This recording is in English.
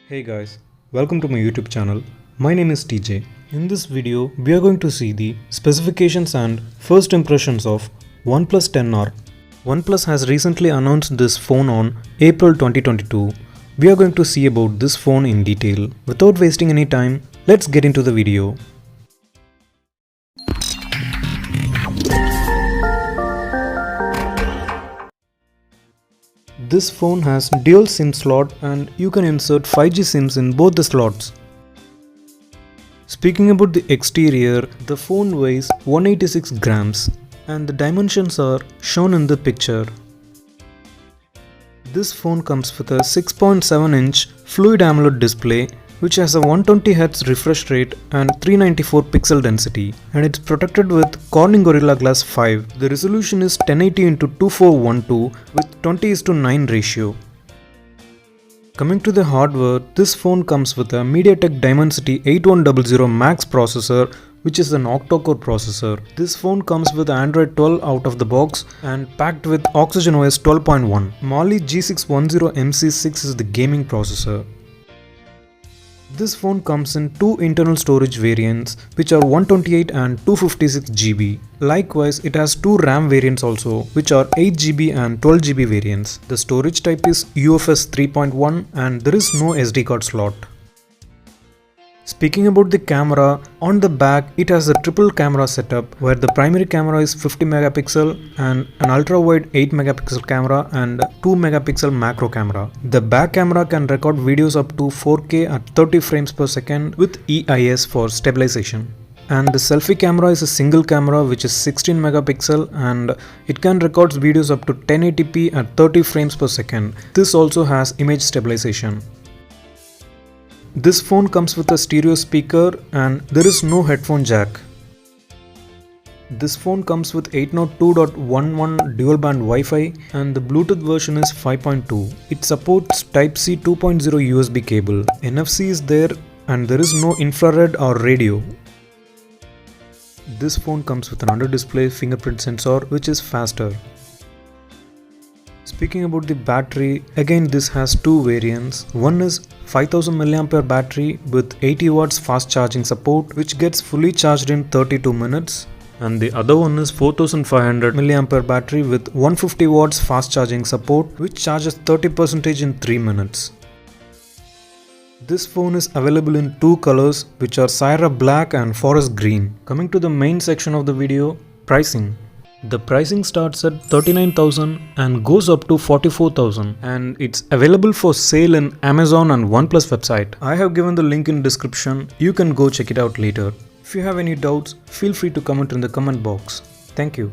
Hey guys, welcome to my YouTube channel. My name is TJ. In this video, we are going to see the specifications and first impressions of OnePlus 10R. OnePlus has recently announced this phone on April 2022. We are going to see about this phone in detail. Without wasting any time, let's get into the video. This phone has dual SIM slot and you can insert 5G SIMs in both the slots. Speaking about the exterior, the phone weighs 186 grams and the dimensions are shown in the picture. This phone comes with a 6.7-inch Fluid AMOLED display which has a 120Hz refresh rate and 394 pixel density, and it's protected with Corning Gorilla Glass 5. The resolution is 1080x2412 with 20:9 ratio. Coming to the hardware, this phone comes with a MediaTek Dimensity 8100 Max processor, which is an octa-core processor. This phone comes with Android 12 out of the box and packed with OxygenOS 12.1. Mali G610MC6 is the gaming processor. This phone comes in two internal storage variants which are 128 and 256 GB. Likewise, it has two RAM variants also which are 8 GB and 12 GB variants. The storage type is UFS 3.1 and there is no SD card slot. Speaking about the camera, on the back it has a triple camera setup where the primary camera is 50 megapixel and an ultra-wide 8 megapixel camera and 2 megapixel macro camera. The back camera can record videos up to 4K at 30 frames per second with EIS for stabilization. And the selfie camera is a single camera which is 16 megapixel and it can record videos up to 1080p at 30 frames per second. This also has image stabilization. This phone comes with a stereo speaker and there is no headphone jack. This phone comes with 802.11 dual band Wi-Fi and the Bluetooth version is 5.2. It supports Type-C 2.0 USB cable. NFC is there and there is no infrared or radio. This phone comes with an under-display fingerprint sensor which is faster. Speaking about the battery, again this has two variants. One is 5000 mAh battery with 80 watts fast charging support which gets fully charged in 32 minutes. And the other one is 4500 mAh battery with 150 watts fast charging support which charges 30% in 3 minutes. This phone is available in two colors which are Sierra Black and Forest Green. Coming to the main section of the video, pricing. The pricing starts at 39,000 and goes up to 44,000 and it's available for sale in Amazon and OnePlus website. I have given the link in description, you can go check it out later. If you have any doubts, feel free to comment in the comment box. Thank you.